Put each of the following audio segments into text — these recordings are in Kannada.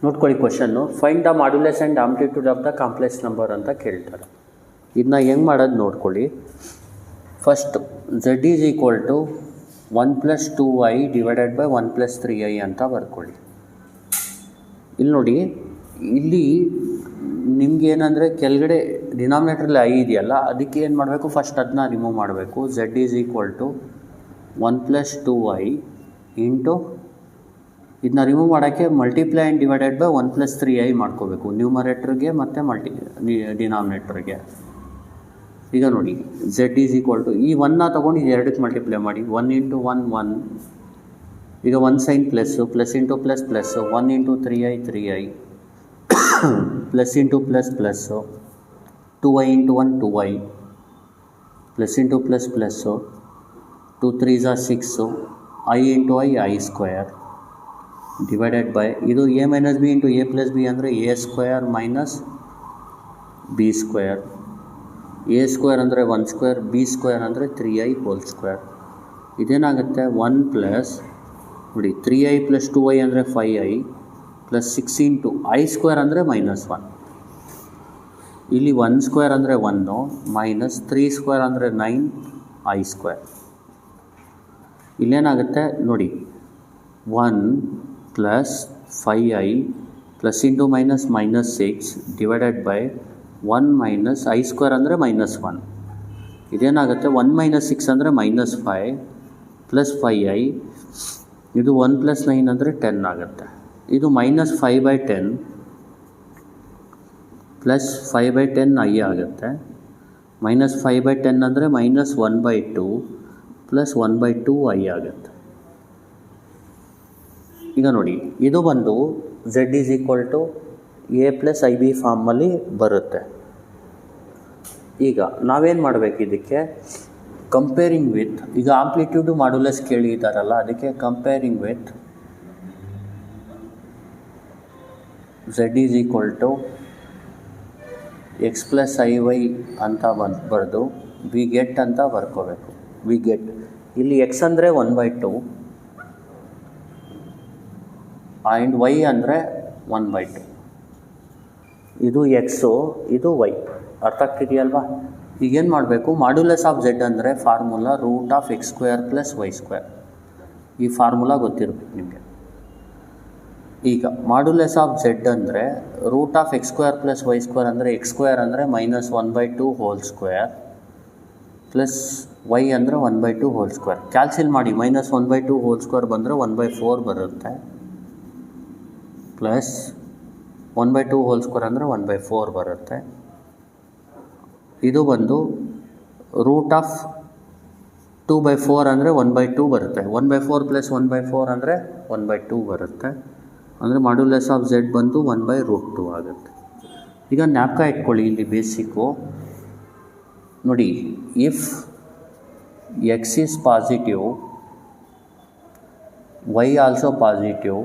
ನೋಡ್ಕೊಳ್ಳಿ question. Find the modulus and amplitude of the complex number ಅಂತ ಕೇಳ್ತಾರೆ. ಇದನ್ನ ಹೆಂಗೆ ಮಾಡೋದು ನೋಡ್ಕೊಳ್ಳಿ. First z is equal to 1 + 2i divided by 1 + 3i ಅಂತ ಬರ್ಕೊಳ್ಳಿ. ಇಲ್ಲಿ ನೋಡಿ, ಇಲ್ಲಿ ನಿಮ್ಗೇನಂದರೆ ಕೆಳಗಡೆ ಡಿನಾಮಿನೇಟ್ರಲ್ಲಿ i ಇದೆಯಲ್ಲ, ಅದಕ್ಕೆ ಏನು ಮಾಡಬೇಕು, ಫಸ್ಟ್ ಅದನ್ನ ರಿಮೂವ್ ಮಾಡಬೇಕು. z is equal to 1 + 2i into ಇದನ್ನ ರಿಮೂವ್ ಮಾಡೋಕ್ಕೆ multiply and divided by 1 + 3i ಮಾಡ್ಕೋಬೇಕು, ನ್ಯೂಮರೇಟ್ರಿಗೆ ಮತ್ತು ಡಿನಾಮಿನೇಟ್ರಿಗೆ. ಈಗ ನೋಡಿ, z ಈಸ್ ಈಕ್ವಲ್ ಟು ಈ 1ನ ತೊಗೊಂಡು ಇದು ಎರಡಕ್ಕೆ ಮಲ್ಟಿಪ್ಲೈ ಮಾಡಿ. 1 × 1 1, ಈಗ 1 sign plus, plus into plus plus, 1 × 3i 3i, plus into plus plus, 2i × 1 2i, plus into plus plus, 2 3s are 6, i × i square divided by ಇದು a - b × a + b ಅಂದರೆ a square minus b square. a square ಅಂದರೆ 1 ಸ್ಕ್ವೇರ್, b ಸ್ಕ್ವೇರ್ ಅಂದರೆ 3i ಹೋಲ್ ಸ್ಕ್ವೇರ್. ಇದೇನಾಗುತ್ತೆ, 1 ಪ್ಲಸ್ ನೋಡಿ 3i + 2i ಅಂದರೆ 5i plus 6 into i square ಅಂದರೆ -1. ಇಲ್ಲಿ 1 ಸ್ಕ್ವೇರ್ ಅಂದರೆ 1 ಮೈನಸ್ 3 ಸ್ಕ್ವೇರ್ ಅಂದರೆ 9i ಸ್ಕ್ವೇರ್. ಇಲ್ಲೇನಾಗುತ್ತೆ ನೋಡಿ, 1 plus 5i plus into minus -6 divided by 1 minus i square ಅಂದರೆ -1. ಇದೇನಾಗುತ್ತೆ, 1 - 6 ಅಂದರೆ -5 ಪ್ಲಸ್ 5i, ಇದು 1 + 9 ಅಂದರೆ 10 ಆಗುತ್ತೆ. ಇದು -5/10 ಪ್ಲಸ್ 5/10 i ಆಗುತ್ತೆ. -5/10 ಅಂದರೆ -1/2 ಪ್ಲಸ್ 1/2 i ಆಗುತ್ತೆ. ಈಗ ನೋಡಿ, ಇದು ಬಂದು z is equal to a + ib ಫಾರ್ಮಲ್ಲಿ ಬರುತ್ತೆ. ಈಗ ನಾವೇನು ಮಾಡಬೇಕು, ಇದಕ್ಕೆ ಕಂಪೇರಿಂಗ್ ವಿತ್, ಈಗ ಆಂಪ್ಲಿಟ್ಯೂಡು ಮಾಡ್ಯುಲಸ್ ಕೇಳಿದ್ದಾರಲ್ಲ, ಅದಕ್ಕೆ comparing with z is equal to x + iy ಅಂತ ಬರೆದು ವಿ ಗೆಟ್ ಅಂತ ಬರ್ಕೋಬೇಕು. ವಿ ಗೆಟ್ ಇಲ್ಲಿ x ಅಂದರೆ 1/2 ಆ್ಯಂಡ್ y ಅಂದರೆ 1/2. ಇದು ಎಕ್ಸು, ಇದು y. ಅರ್ಥ ಆಗ್ತಿದೆಯಲ್ವಾ? ಈಗೇನು ಮಾಡಬೇಕು, ಮಾಡ್ಯುಲಸ್ ಆಫ್ z ಅಂದರೆ ಫಾರ್ಮುಲಾ √(x² + y²). ಈ ಫಾರ್ಮುಲಾ ಗೊತ್ತಿರಬೇಕು ನಿಮಗೆ. ಈಗ ಮಾಡ್ಯುಲಸ್ ಆಫ್ z ಅಂದರೆ √(x² + y² ಅಂದರೆ x² ಅಂದರೆ -1/2 ಹೋಲ್ ಸ್ಕ್ವೇರ್ ಪ್ಲಸ್ y ಅಂದರೆ 1/2 ಹೋಲ್ ಸ್ಕ್ವೇರ್. ಕ್ಯಾಲ್ಸಿಲ್ ಮಾಡಿ, -1/2 ಹೋಲ್ ಸ್ಕ್ವೇರ್ ಬಂದರೆ 1/4 ಬರುತ್ತೆ, ಪ್ಲಸ್ 1/2 ಹೋಲ್ ಸ್ಕ್ವೇರ್ ಅಂದರೆ 1/4 ಬರುತ್ತೆ. ಇದು ಬಂದು √2/4 ಅಂದರೆ 1/2 ಬರುತ್ತೆ. 1/4 + 1/4 ಅಂದರೆ 1/2 ಬರುತ್ತೆ. ಅಂದರೆ ಮಾಡ್ಯುಲಸ್ ಆಫ್ z ಬಂದು 1/√2 ಆಗುತ್ತೆ. ಈಗ ಜ್ಞಾಪಕ ಇಟ್ಕೊಳ್ಳಿ, ಇಲ್ಲಿ ಬೇಸಿಕ್ಕು ನೋಡಿ, if x is positive, y also positive,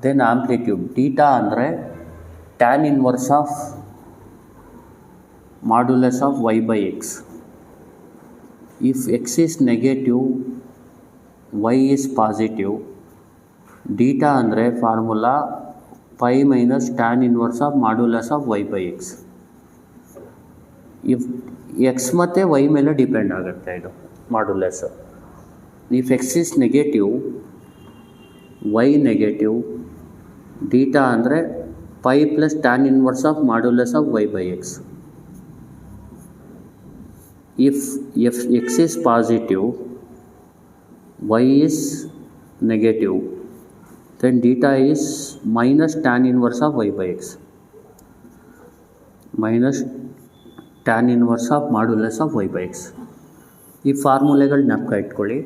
then amplitude θ ಅಂದರೆ tan inverse of modulus of y/x. If x is negative, y is positive, θ ಅಂದರೆ formula π - tan inverse of modulus of y/x. If x ಮತ್ತು y ಮೇಲೆ ಡಿಪೆಂಡ್ ಆಗುತ್ತೆ ಇದು modulus. If x is negative, y negative, θ ಅಂದರೆ π + tan inverse of modulus of y/x. If x is positive, y is negative, then θ is -tan inverse of y/x, minus tan inverse of modulus of y/x. ಈ ಫಾರ್ಮುಲೆಗಳು ಜ್ಞಾಪಕ ಇಟ್ಕೊಳ್ಳಿ.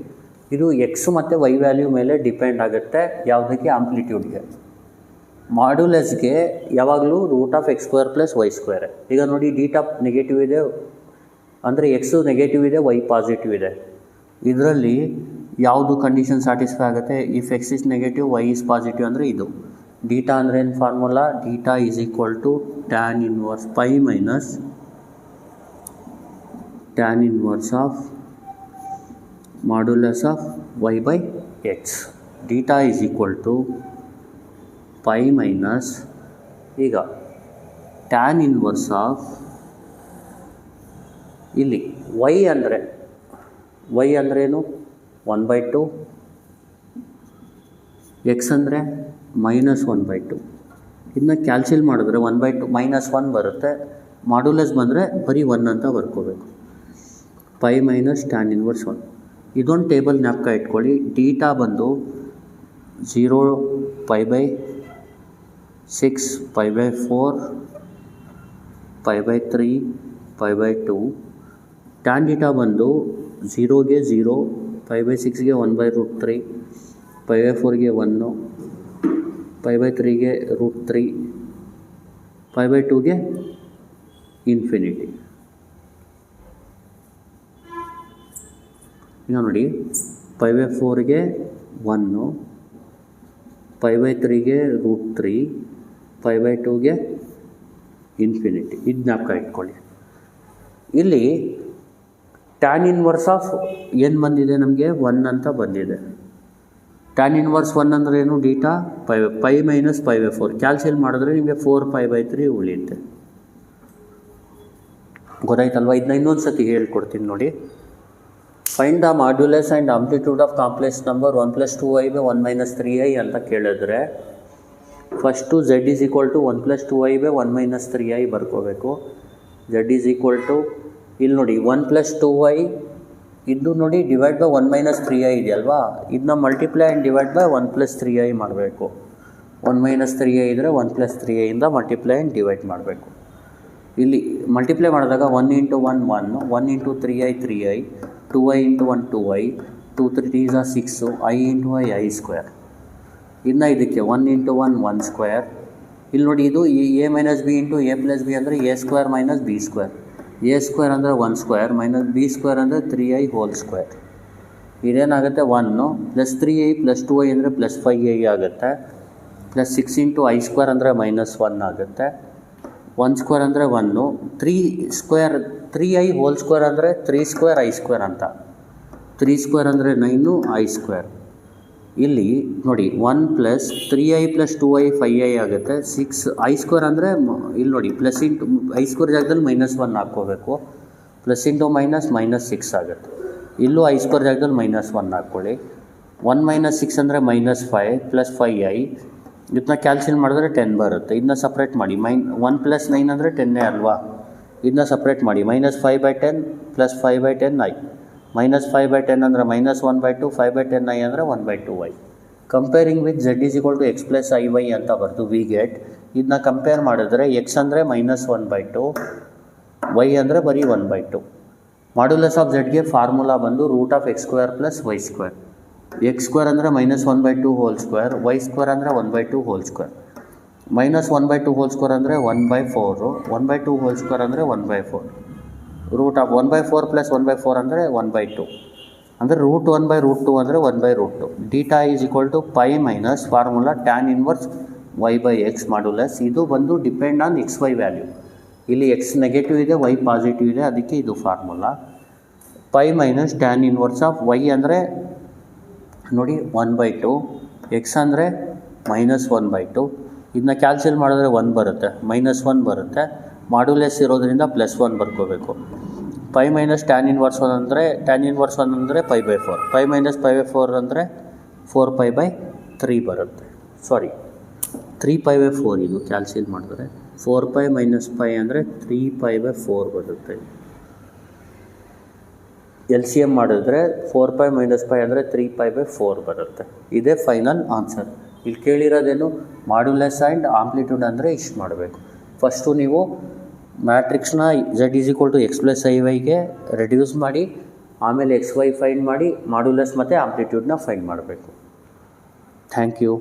ಇದು x ಮತ್ತು y ವ್ಯಾಲ್ಯೂ ಮೇಲೆ ಡಿಪೆಂಡ್ ಆಗುತ್ತೆ. ಯಾವುದಕ್ಕೆ? ಆಂಪ್ಲಿಟ್ಯೂಡ್ಗೆ. ಮಾಡ್ಯುಲಸ್ಗೆ ಯಾವಾಗಲೂ √(x² + y²). ಈಗ ನೋಡಿ, θ ನೆಗೆಟಿವ್ ಇದೆ ಅಂದರೆ ಎಕ್ಸು ನೆಗೆಟಿವ್ ಇದೆ, y ಪಾಸಿಟಿವ್ ಇದೆ. ಇದರಲ್ಲಿ ಯಾವುದು ಕಂಡೀಷನ್ ಸ್ಯಾಟಿಸ್ಫೈ ಆಗುತ್ತೆ? If x is negative, y is positive ಅಂದರೆ ಇದು. θ ಅಂದರೆ ಏನು formula? θ is equal to tan inverse π - tan inverse of modulus of y/x. θ is equal to pi minus ಈಗ ಟ್ಯಾನ್ ಇನ್ವರ್ಸ್ ಆಫ್ ಇಲ್ಲಿ ವೈ ಅಂದ್ರೇನು 1/2, ಎಕ್ಸ್ ಅಂದರೆ -1/2. ಇದನ್ನ ಕ್ಯಾಲ್ಸಿಲ್ ಮಾಡಿದ್ರೆ 1/2 -1 ಬರುತ್ತೆ. ಮಾಡ್ಯುಲಸ್ ಬಂದರೆ ಬರೀ 1 ಅಂತ ಬರ್ಕೋಬೇಕು. Pi minus tan inverse 1. ಇದೊಂದು ಟೇಬಲ್ ಜ್ಞಾಪಕ ಇಟ್ಕೊಳ್ಳಿ. ಡೀಟಾ ಬಂದು 0 π/6 π/4 π/3 π/2. ಟ್ಯಾನ್ ಡೀಟಾ ಬಂದು 0ಗೆ 0, π/6ಗೆ 1/√3, π/4ಗೆ 1, π/3ಗೆ √3, π/2ಗೆ ಇನ್ಫಿನಿಟಿ. ಈಗ ನೋಡಿ, π/4ಗೆ 1, π/3ಗೆ √3, π/2ಗೆ ಇನ್ಫಿನಿಟಿ. ಇದು ಜ್ಞಾಪಕ ಇಟ್ಕೊಳ್ಳಿ. ಇಲ್ಲಿ ಟ್ಯಾನ್ ಇನ್ವರ್ಸ್ ಆಫ್ ಏನು ಬಂದಿದೆ ನಮಗೆ? 1 ಅಂತ ಬಂದಿದೆ. ಟ್ಯಾನ್ ಇನ್ವರ್ಸ್ 1 ಅಂದರೆ ಏನು? Theta pi minus π/4. ಕ್ಯಾಲ್ಸಿಲ್ ಮಾಡಿದ್ರೆ ನಿಮಗೆ 4π/3 ಉಳಿಯುತ್ತೆ. ಗೊತ್ತಾಯ್ತಲ್ವ? ಇದನ್ನ ಇನ್ನೊಂದು ಸತಿ ಹೇಳ್ಕೊಡ್ತೀನಿ ನೋಡಿ. Find the modulus and amplitude of complex number 1 + 2i / 1 - 3i ಅಂತ ಕೇಳಿದ್ರೆ first z = 1 + 2i / 1 - 3i ಬರ್ಕೋಬೇಕು. z ಇಲ್ಲಿ ನೋಡಿ 1 + 2i ಇದು ನೋಡಿ ಡಿವೈಡ್ ಬೈ 1 - 3i ಇದೆಯಲ್ವಾ, ಇದನ್ನ multiply and divide by 1 + 3i ಮಾಡಬೇಕು. 1 - 3i ಇದ್ದರೆ 1 + 3i ಇಂದ ಮಲ್ಟಿಪ್ಲೈ ಆ್ಯಂಡ್ ಡಿವೈಡ್ ಮಾಡಬೇಕು. ಇಲ್ಲಿ ಮಲ್ಟಿಪ್ಲೈ ಮಾಡಿದಾಗ 1 × 1 1, 1 × 3i 3i, 2i × 1 2i, 2 3 6, i × i square. ಇನ್ನು ಇದಕ್ಕೆ 1 × 1 1 ಸ್ಕ್ವೇರ್. ಇಲ್ಲಿ ನೋಡಿ, ಇದು a - b × a + b ಅಂದರೆ a² - b². a² ಅಂದರೆ 1 ಸ್ಕ್ವೇರ್ ಮೈನಸ್ b² ಅಂದರೆ 3i whole square. ಇದೇನಾಗುತ್ತೆ? 1 + 3i + 2i ಅಂದರೆ +5i ಆಗುತ್ತೆ. +6 × i² ಅಂದರೆ -1 ಆಗುತ್ತೆ. 1 ಸ್ಕ್ವೇರ್ ಅಂದರೆ 1, 3i ಹೋಲ್ ಸ್ಕ್ವೇರ್ ಅಂದರೆ 3² i² ಅಂತ. 3² ಅಂದರೆ 9 i². ಇಲ್ಲಿ ನೋಡಿ 1 + 3i + 2i 5i ಆಗುತ್ತೆ. 6 i² ಅಂದರೆ ಇಲ್ಲಿ ನೋಡಿ ಪ್ಲಸ್ ಇಂಟು i² ಜಾಗದಲ್ಲಿ -1 ಹಾಕ್ಕೋಬೇಕು. ಪ್ಲಸ್ ಇಂಟು ಮೈನಸ್ -6 ಆಗುತ್ತೆ. ಇಲ್ಲೂ i² ಜಾಗದಲ್ಲಿ -1 ಹಾಕ್ಕೊಳ್ಳಿ. 1 - 6 ಅಂದರೆ -5 + 5i. ಇದನ್ನ ಕ್ಯಾಲ್ಸಿಲ್ ಮಾಡಿದ್ರೆ 10 ಬರುತ್ತೆ. ಇದನ್ನ ಸಪ್ರೇಟ್ ಮಾಡಿ. 1 + 9 ಅಂದರೆ 10 ಅಲ್ವಾ? ಇದನ್ನ ಸಪ್ರೇಟ್ ಮಾಡಿ. -5/10 + 5/10i. -5/10 ಅಂದರೆ -1/2, 5/10i ಅಂದರೆ 1/2i. Comparing with z = x + iy ಅಂತ ಬರ್ದು ವಿ ಗೆಟ್. ಇದನ್ನ ಕಂಪೇರ್ ಮಾಡಿದ್ರೆ x ಅಂದರೆ -1/2, y ಅಂದರೆ ಬರೀ 1/2. ಮಾಡ್ಯುಲಸ್ ಆಫ್ zಗೆ ಫಾರ್ಮುಲಾ ಬಂದು √(x² + y²). x² ಅಂದರೆ -1/2 ಹೋಲ್ ಸ್ಕ್ವೇರ್, y² ಅಂದರೆ 1/2 ಹೋಲ್ ಸ್ಕ್ವೇರ್. -1/2 ಹೋಲ್ ಸ್ಕ್ವೇರ್ ಅಂದರೆ 1/4, 1/2 ಹೋಲ್ ಸ್ಕ್ವೇರ್ ಅಂದರೆ 1/4. √1/4 + 1/4 ಅಂದರೆ 1/2 ಅಂದರೆ √1/√2 ಅಂದರೆ 1/√2. Theta = pi minus formula tan inverse y/x modulus. ಇದು ಬಂದು ಡಿಪೆಂಡ್ ಆನ್ xy ವ್ಯಾಲ್ಯೂ. ಇಲ್ಲಿ x ನೆಗೆಟಿವ್ ಇದೆ, y ಪಾಸಿಟಿವ್ ಇದೆ, ಅದಕ್ಕೆ ಇದು formula. Pi minus tan inverse of y ಅಂದರೆ ನೋಡಿ 1/2, x ಅಂದರೆ -1/2. ಇದನ್ನ ಕ್ಯಾಲ್ಸಿಲ್ ಮಾಡಿದ್ರೆ 1 ಬರುತ್ತೆ, -1 ಬರುತ್ತೆ. ಮಾಡ್ಯುಲಸ್ ಇರೋದ್ರಿಂದ +1 ಬರ್ಕೋಬೇಕು. ಪೈ ಮೈನಸ್ ಟ್ಯಾನ್ ಇನ್ವರ್ಸ್ 1 ಅಂದರೆ π/4. ಪೈ ಮೈನಸ್ π/4 ಅಂದರೆ 4π/3 ಬರುತ್ತೆ. ಸಾರಿ 3π/4 ಇದು ಕ್ಯಾಲ್ಸಿಲ್ ಮಾಡಿದ್ರೆ 4π - π ಅಂದರೆ 3π/4 ಬರುತ್ತೆ. LCM ಮಾಡಿದ್ರೆ 4π - π ಅಂದರೆ 3π/4 ಬರುತ್ತೆ. ಇದೇ ಫೈನಲ್ ಆನ್ಸರ್. ಇಲ್ಲಿ ಕೇಳಿರೋದೇನು? ಮಾಡ್ಯುಲಸ್ ಆ್ಯಂಡ್ ಆಂಪ್ಲಿಟ್ಯೂಡ್ ಅಂದರೆ ಇಷ್ಟು ಮಾಡಬೇಕು. ಫಸ್ಟು ನೀವು ಮ್ಯಾಟ್ರಿಕ್ಸ್ನ z = x + iy ರೆಡ್ಯೂಸ್ ಮಾಡಿ, ಆಮೇಲೆ xy ಫೈಂಡ್ ಮಾಡಿ, ಮಾಡ್ಯುಲಸ್ ಮತ್ತು ಆಂಪ್ಲಿಟ್ಯೂಡ್ನ ಫೈಂಡ್ ಮಾಡಬೇಕು. Thank you.